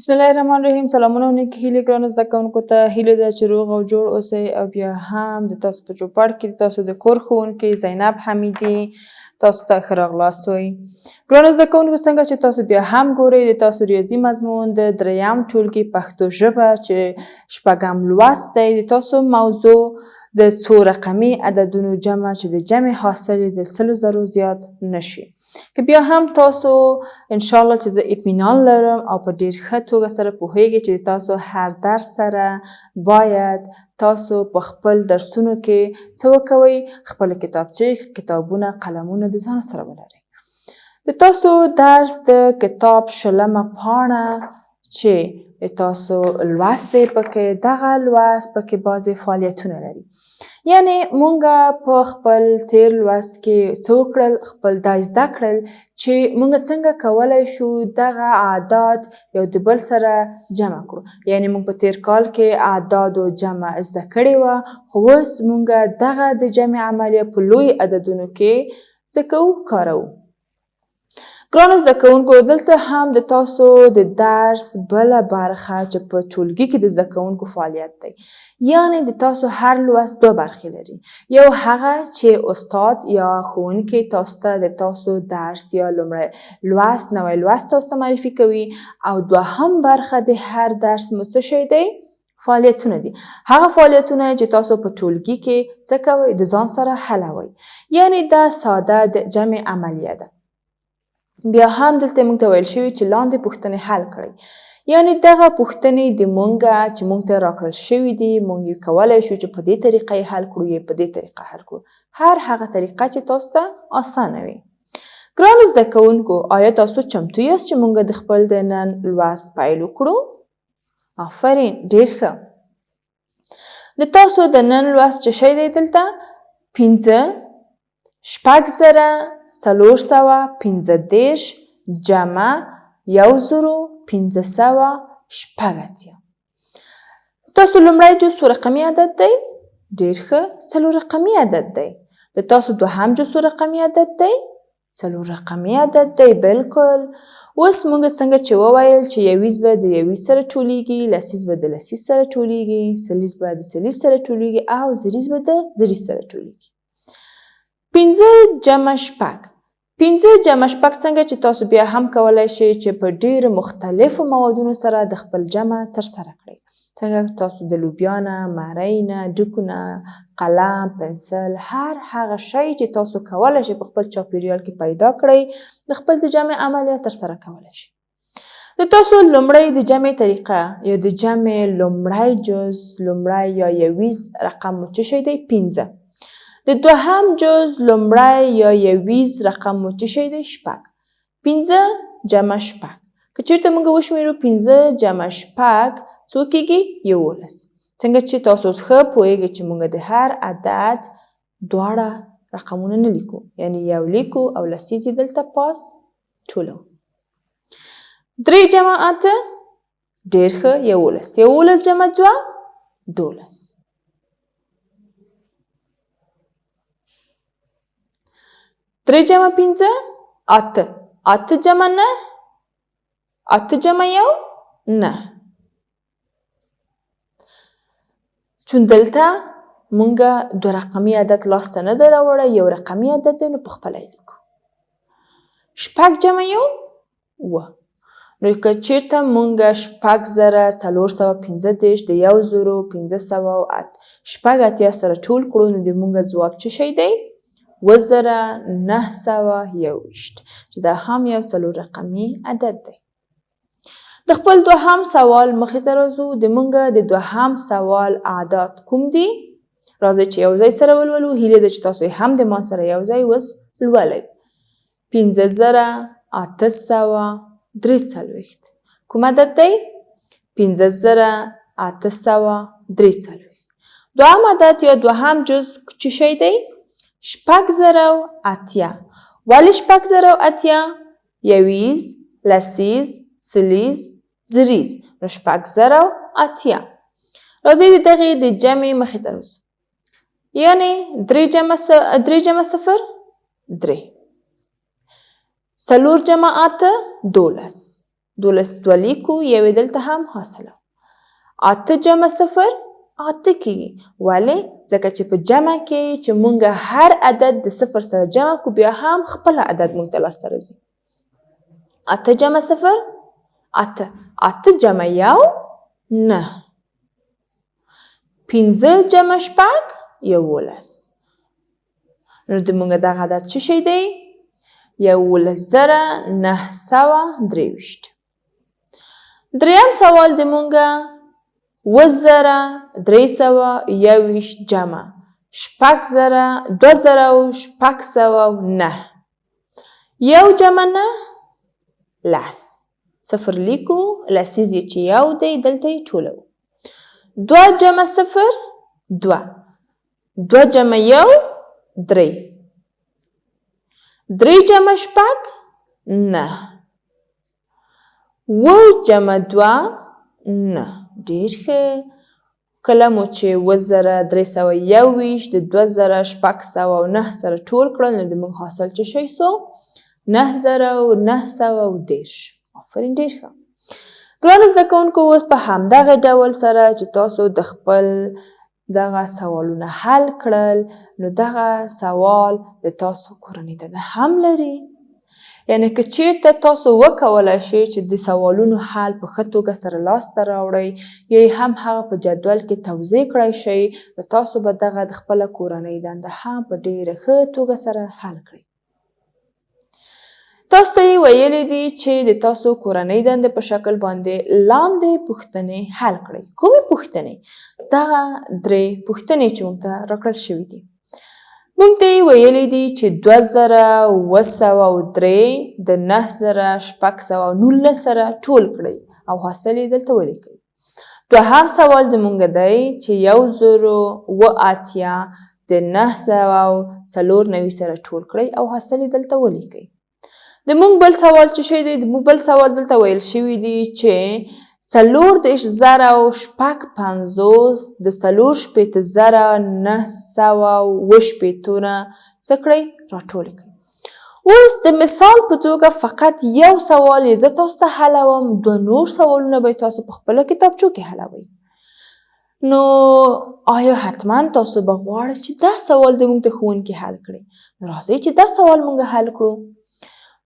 بسم الله الرحمن الرحیم. سلامونه او نیکې هیلې ګرانو زده کوونکو ته. هیله ده چې روغ او جوړ اوسئ او بیا هم د تاسو په چوپړ کې د تاسو د کور ښوونکې زینب حمیدي تاسو ته ښه راغلاست وایي. ګرانو زده کوونکو څنګه چې تاسو بیا هم ګورئ د تاسو ریاضي مضمون د دریم ټولګي پښتو ژبه چې شپږم لوست دی د تاسو موضوع د څورقمې عددونو جمع چې د جمع حاصل د 100,000 زیات نشي. که بیا هم تاسو انشاءالله چې زه اطمینان لرم او په ډېر ښه توګه سره پوهیږئ چې تاسو هر درس سره باید تاسو په خپل درسونو کې څه وکوئ، خپله کتابچې، کتابونه، قلمونه د ځان سره ولرئ. د تاسو درس د کتاب 20مه پاڼه چې تاسو لوست دی پکې دغه لوست پکې بعضې فعالیتونه لري. یعنې مونږه په خپل تیر لوست کې څه وکړل، خپل دا زده کړل چې مونږ څنګه کولی شو دغه اعداد یو د بل سره جمع کړو. یعنې مونږ په تیر کال کې اعدادو جمع زده کړې وه، خو اوس مونږه دغه د جمع عملیه په لوی عددونو کې څه کوو، کاروو. ګرانو زده کوونکو دلته هم د تاسو د درس بله برخه چې په ټولګي کې د زده کوونکو فعالیت دی. یعنې د تاسو هر لوست 2 برخې لري. یو هغه چې استاد یا ښوونکی تاسو ته د تاسو درس یا لومړی لوست نوی لوست تاسو ته معرفي کوي، او دوهم برخه د هر درس مو څه شی دی، فعالیتونه دي. هغه فعالیتونه چې تاسو په ټولګي کې څه کوئ، د ځان سره حلوئ. یعنې دا ساده د جمع عملیه ده. بیا هم دلته موږ ته ویل شوي چې لاندې پوښتنې حل کړئ. یعنې دغه پوښتنې د مونږه چې مونږ ته راکړل شوي دي، مونږ یې کولی شو چې په دې طریقه یې حل کړو یا په دې طریقه حل کړو. هر هغه طریقه چې تاسو ته اسانه وي. ګرانو زده کوونکو آیا تاسو چمتو یاست چې مونږ د خپل د نن لوست پیل وکړو؟ آفرین، ډېر ښه. د تاسو د نن لوست چې شی دی دلته 5 شپږزره 415 جمع 1580. تاسو لومړی جز څورقمې عدد دی، ډېر ښه، 4 رقمي عدد دی. د تاسو دوهم جز څورقمې عدد دی، 4 رقمي عدد دی. بلکل. اوس موږ څنګه چې وویل چې 20 به د 20 سره ټولیږي، لسیز به د لسیز سره ټولیږي، سلیز به د سلیز سره ټولیږي او زریز به د زریز سره ټولیږي. 5 جمع 5 5 جمع 5 څنګه چې تاسو بیا هم کولی شئ چې په ډېرو مختلفو موادونو سره د خپل جمع ترسره کړئ. څنګه تاسو د لوبیا نه، مرۍ نه، ډکو نه، قلم، پنسل، هر هغه شی چې تاسو کولی شئ په خپل چاپیریال کې پیدا کړئ د خپل د جمع عملیه ترسره کولی شئ. د تاسو لومړی د جمع طریقه یا د جمع لومړی جز لومړی یا 20 رقم مو څه شی دی، 5. د دوهم جز لومړی یا 20 رقم مو څه شی دی، 6. 5 جمع 6 که چېرته موږ وشمېرو 5 جمع 6 څو کېږي، 11. څنګه چې تاسو اوس ښه پوهېږئ چې موږ د هر عدد دواړه رقمونه نه لیکو، یعنې یو لیکو او لسیز یې دلته پاس ټولو. 3 جمع 8 ډېر ښه، 11. 11 جمع 2 12. 3 جمع 5 8 8 جمع 9 8 جمع 1 9. چون دلته مونږه 2 رقمي عدد لاسته نه دی راوړی، 1 رقمي عدد دی، نو په خپله یې لیکو. 6 جمع 1 9. نو که چېرته مونږه 6415 د 1508 سره ټول کړو نو د مونږه ځواب څه شی دی، 2921 چې دا هم یو 4 رقمي عدد دی. د خپل دوهم سوال مخې ته راځو. د مونږه د دوهم سوال اعداد کوم دي؟ راځئ چې یو ځای سره ولولو. هیله ده چې تاسو هم د ما سره یو ځای اوس لولئ. 5843. کوم عدد دی؟ 5843. دوهم عدد یا دوهم جز څه شی دی؟ 608. ولې 608؟ 20 لسیز سلیز زریز، نو 608. راځئ د دغې د جمع مخې ته راځو. یعنې 3 جمع 0 3. 4 جمع 8 12. 12 دوه لیکو یو یې دلته هم حاصله. 8 جمع 0 8 کېږي. ولې؟ ځکه چې په جمع کې چې مونږ هر عدد د 0 سره جمع کو بیا هم خپل عدد مونږ ته لاسته راځي. 8 جمع 0 8 8 جمع 1 9 15 جمع 6 11. نو د مونږ دغه عدد څه شی دی؟ 11,923. دریم سوال د مونږ 7,321 جمع 2,609. 1 جمع 9 10. 0 لیکو لسیز یې چې یو دی دلته یې ټولو. 2 جمع 0 2 2 جمع 1 3 3 جمع 6 9 9 جمع 2 9. ډېر ښه. کله مو چې 7,321 د 2,609 سره ټول کړل نو د موږ حاصل څه شی سو؟ 9,910. آفرین ډېر ښه. ګرانو زده کوونکو اوس په همدغه ډول سره چې تاسو د خپل دغه سوالونه حل کړل نو دغه سوال د تاسو کورنۍ دنده هم لري. یعنې که چېرته تاسو وکولی شئ چې د سوالونو حل په ښه توګه سره لاسته راوړئ یا هم هغه په جدول کې توضیح کړی شئ نو تاسو به دغه د خپله کورنۍ دنده هم په ډېره ښه توګه سره حل کړئ. تاسو ته یې ویلي دي چې د تاسو کورنۍ دندې په شکل باندې لاندې پوښتنې حل کړئ. کومې پوښتنې؟ دغه 3 پوښتنې چې موږ ته راکړل شوي دي. موږ ته یې ویلي دي چې 2,703 د 9,619 سره ټول کړئ او حاصل یې دلته ولیکئ. دوهم سوال زموږ دی چې 1,080 د 994 سره ټول کړئ او حاصل یې دلته ولیکئ. د مونږ بل سوال چې شی دی د مونږ بل سوال دلته ویل شوي دي چې 4,050 د 4,918 څه کړئ؟ راټول کړئ. اوس د مثال په توګه فقط یو سوال یې زه تاسو ته حلوم، 2 نور سوالونه به تاسو په خپله کتابچو کې حلوئ. نو آیا حتما تاسو به غواړئ چې دا سوال د مونږ د ښوونکي حل کړئ؟ نو راځئ چې دا سوال مونږ حل کړو.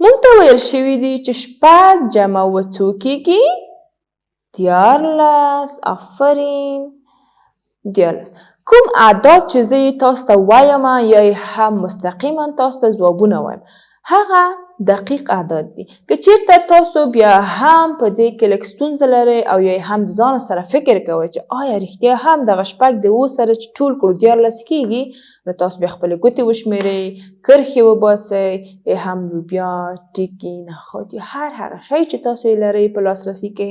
مونږ ته ویل شوي دي چې 6 جمع 7 څو کېږي؟ 14. آفرین 14. کوم اعداد چې زه یې تاسو ته وایم یا یې هم مستقیما تاسو ته ځوابونه وایم هغه دقیق اعداد دي. که چېرته تاسو بیا هم په دې کې لږ ستونزه لرئ او یا هم د ځان سره فکر کوئ چې آیا رښتیا هم دغه 6 د 7 سره چې ټول کړو 14 کېږي نو تاسو بیا خپلې ګوتې وشمېرئ، کرښې وباسئ، یا هم لوبیا، ټکي، نخود یا هر هغه شی چې تاسو یې لرئ په لاسرسي کې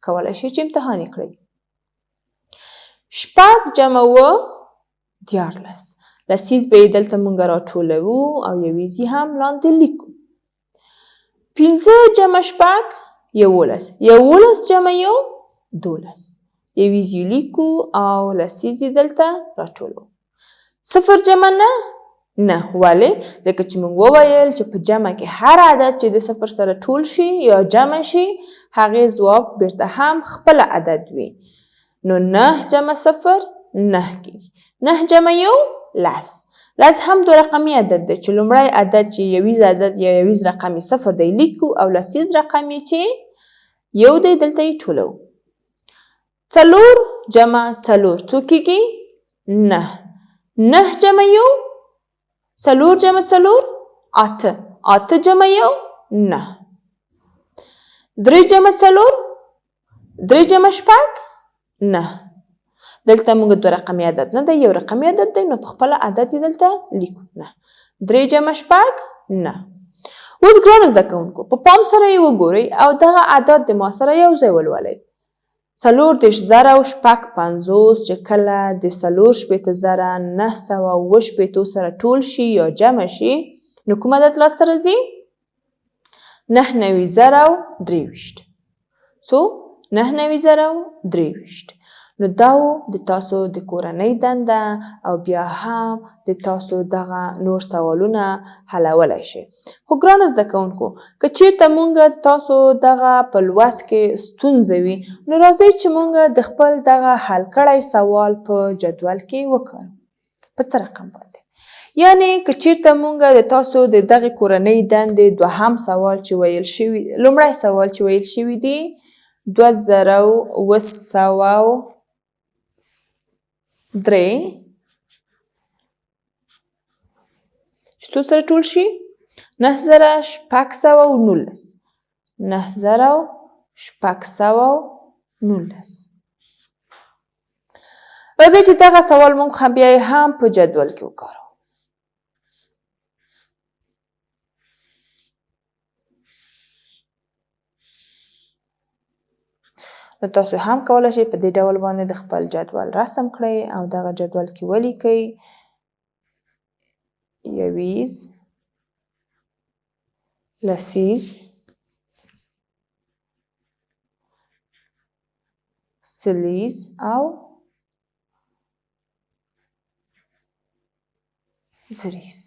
کولی شئ چې امتحان یې کړئ. 6 جمع 7 14. لسیز به یې دلته مونږ راټولوو او یویز یې هم لاندې لیکو. 15 جمع 6 11. 11 جمع 1 12. یویز یې لیکو او لسیز یې دلته راټولوو. 0 جمع 9 9. ولې؟ ځکه چې مونږ وویل چې په جمع کې هر عدد چې د 0 سره ټول شي یا جمع شي هغې ځواب بیرته هم خپل عدد وي. نو 9 جمع 0 9 کېږي. 9 جمع 1 10. 10 هم 2 رقمي عدد دی چې لومړی عدد چې یویز عدد یا یویز رقم یې 0 دی لیکو او لسیز رقم یې چې 1 دی دلته یې ټولو. 4 جمع 4 څو کېږي؟ 9. 9 جمع 1 4 جمع 4 8. 8 جمع 1 9. 3 جمع 4 3 جمع 6 9. دلته موږ 2 رقمي عدد نه دی، 1 رقمي عدد دی نو په خپله عدد یې دلته لیکو 9. 3 جمع 6 9. اوس ګرانو زده کوونکو په پام سره یې وګورئ او دغه عدد د ما سره یو ځای ولولئ. 40,050 چې کله د 40,918 سره ټول شي یا جمع شي نو کوم عدد لاسته راځي؟ 99,023. څو؟ 99,023. نو دا و د تاسو د کورنۍ دنده او بیا هم د تاسو دغه نور سوالونه حلولی شئ. خو ګرانو زده کوونکو که چیرته مونږ تاسو دغه په لوست کې ستونزه وي نو راځئ چې مونږ د خپل دغه حل کړی سوال په جدول کې وکاروو. په څه رقم باندې؟ یعنی که چیرته مونږ د تاسو د دغه کورنۍ دندې دوهم سوال چې ویل شوي لومړی سوال چې ویل شوي دي 2203 چې څو سره ټول شي 9619 9619. راځئ چې دغه سوال مونږ بیا هم په جدول کې وکاروو. نو تاسو هم کولی شئ په دې ډول باندې د خپل جدول رسم کړئ او دغه جدول کې ولیکئ 1 لسیز سلیز او زریز.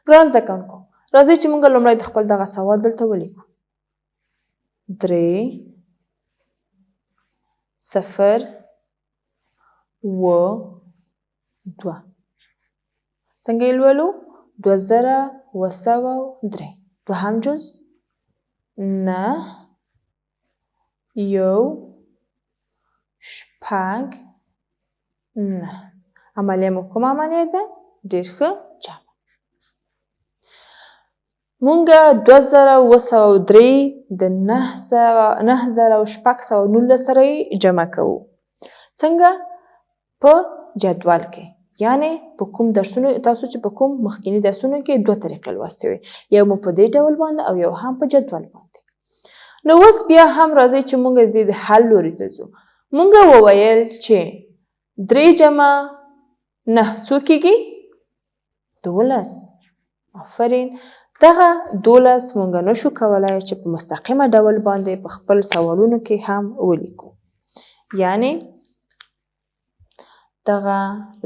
ګران زده کوونکو راځئ چې مونږ لومړی د خپل دغه سوال دلته ولیکو 3 0 2 څنګه یې لولو 2203 دوهم جز 9 1 6 9 عملیه مو کومه عملیه ده؟ ډېر ښه جمع. مونږ 2203 د 9619 سره یې جمع کوو. څنګه؟ په جدول کې. یعنی په کوم درسونو تاسو چې په کوم مخکیني درسونو کې دوه طریقې لوستې وي. یو مو په دې ډول باندې او یو هم په جدول باندې. نو اوس بیا هم راځئ چې مونږ د حل لوري ته ځو. مونږ وویل چې 3 جمع 9 څو کېږي؟ 12. آفرین. دغه 12 مونږ نشو کولی چې په مستقیمه ډول باندې په خپل سوالونو کې هم ولیکو. یعنی دغه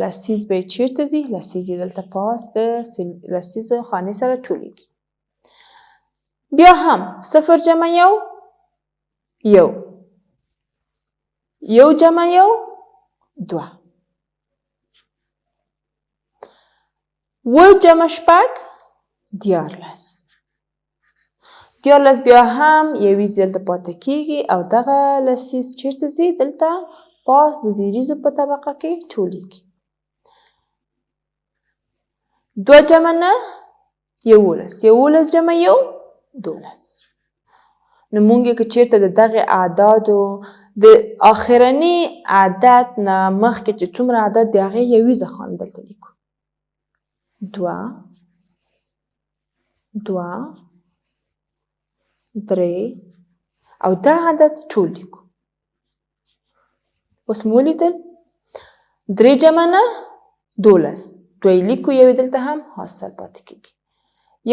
لسیز به چیرته ځي؟ لسیز یې دلته پاس د لسیزو خانې سره ټولیږي. بیا هم 0 جمع 1 1 1 جمع 1 2 و جمع 6 14 بیا هم یوې دلته پاتې کېږي او دغه لسیز چیرته ځي؟ دلته پاس د زیریزو په طبقه کې ټولیږي. 2 جمع 9 11 11 جمع 1 12. نو مونږ که چیرته د دغه اعدادو د آخرني عدد نه مخکې چې څومره عدد د هغې یویزه خانه دلته لیکو 2 2 3 او دا عدد ټول لیکو. اوس مو ولیدل 3 جمع 9 12 دوی لیکو یوې دلته هم حاصل پاتې کېږي.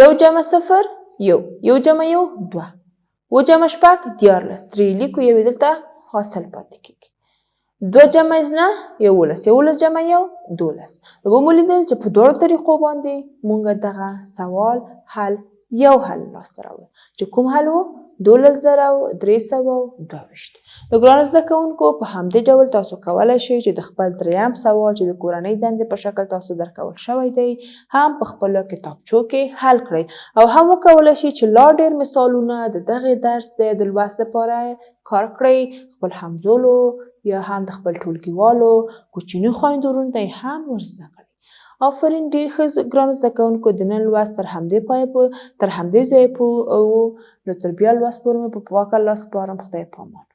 1 جمع 0 1 1 جمع 1 2 و جمع 6 14 3 لیکو یوې دلته حاصل پاتې کېږي. 2 جمع 9 11 11 جمع 1 12. نو ومو لیدل چې په دواړو طریقو باندې مونږ دغه سوال حل یو حل لاسته راوړو چې کوم حل و 12322. نو ګرانو زده کوونکو په همدې ډول تاسو کولی شئ چې د خپل دریم سوال چې د کورنۍ دندې په شکل تاسو درکول شوی دی هم په خپلو کتابچو کې حل کړئ او هم وکولی شئ چې لا ډېر مثالونه د دغې درس د لوست لپاره کار کړئ. خپل همزولو یا هم د خپل ټولګیوالو کوچني خویندو ورونو ته یې هم ور زده کړئ. آفرین. ډېر ښه ګرانو زده کوونکو د نن لوست تر همدې ځایه و. نو تر بیا لوست پورې مې په پاکه لاس سپارم. خدای پامان.